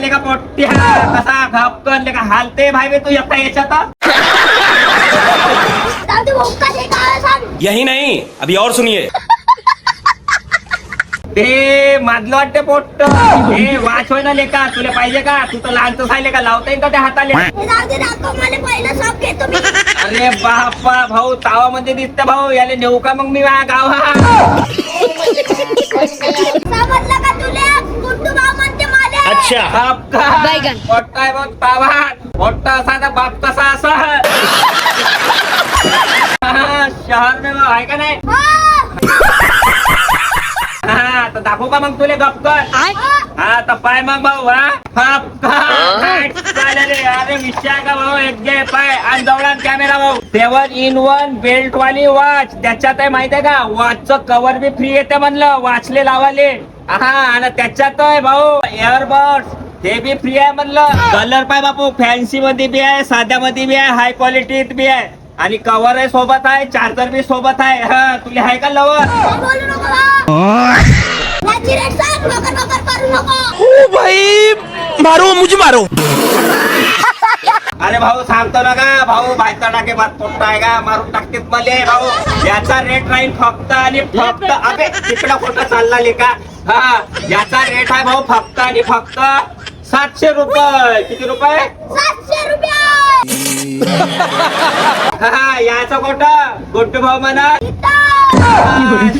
लेका पोट्ट्या कसा खपकन लेका हालते भाई बे तू एकटा याच्यात जाऊ दे भाऊ, का ते काय सांग. यही नहीं, अभी और सुनिए. ते माजलं वाटते पोट्ट हे वाच होय ना लेका तुला पाहिजे का तू तर लहानच आहे लेका लावता येईल का त्या हाताले हे जाऊ दे दाखव मला पहिलं शॉप घेतो मी. अरे बापा भाऊ तावामध्ये दिसत भाऊ याले नेऊ का मग मी गावात समजलं का तुला गुड्डू भाऊ म्हणते मला. अच्छा. बैगन. मोठा आहे बघ तावात मोठा असा तर बाप तसा असा शहर में आहे का नाही हा तर दाखवू का मग तुले गपकन हा तर पाय मग भाऊ चालेल अरे विषय का भाऊ एक घे पाय आणि जवळ कॅमेरा भाऊ 7-in-1 बेल्ट वाली वॉच त्याच्यात आहे माहितीये का वॉचचं कव्हर बी फ्री येते म्हणलं वाचले लावाले हा आणि त्याच्यात आहे भाऊ एअरबड्स ते बी फ्री आहे म्हणलं कलर पाय बापू फॅन्सी मध्ये बी आहे साध्या मध्ये बी आहे हाय क्वालिटीत बी आहे आणि कव्हर आहे सोबत आहे चार्जर बी सोबत आहे हा तुला आहे का लवर बोलू नको भाऊ. याची रेट सांग, बकर करू नको. ओ भाई मारो मुझे मारो. अरे भाऊ सांगतो ना का भाऊ बायचा टाके बात पोट्टा आहे का मारून टाकतेत मले भाऊ याचा रेट राहील फक्त आणि फक्त अबे तिकडा खोटा चालला लेका हा याचा रेट आहे भाऊ फक्त आणि फक्त 700 रुपये किती रुपये 700 रुपये. हा याचा खोटा गोट्टू भाऊ म्हणा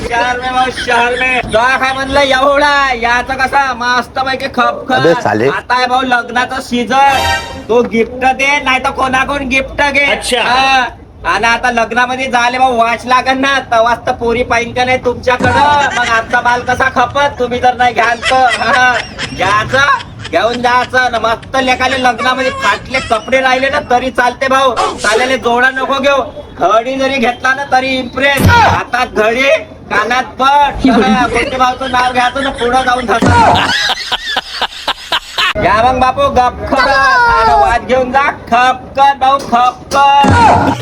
शहर में भाऊ शहर में जेव्हा काय म्हणलं एवढा याचा कसा मस्त पैकी खप अबे साले. आता आहे भाऊ लग्नाचा सीझन तो गिफ्ट दे नाही तर कोणाकोण गिफ्ट घे अच्छा. हा. आणि आता लग्नामध्ये झाले भाऊ वाच लागन ना तेव्हाच तर पोरी पाहिजे का नाही तुमच्याकडं मग आमचा माल कसा खपत तुम्ही जर नाही घ्याल तर हा. घ्यायचं घेऊन जायचं ना मस्त लेखाले लग्नामध्ये फाटले कपडे राहिले ना तरी चालते भाऊ चालेले जोडा नको घेऊ घडी जरी घेतला ना तरी इम्प्रेस हातात घडी कानात पट कोणते भाऊचं नाव घ्यायचं ना पुढं जाऊन धसा या मग बापू गपखर वाद घेऊन जा खपकर भाऊ खपकर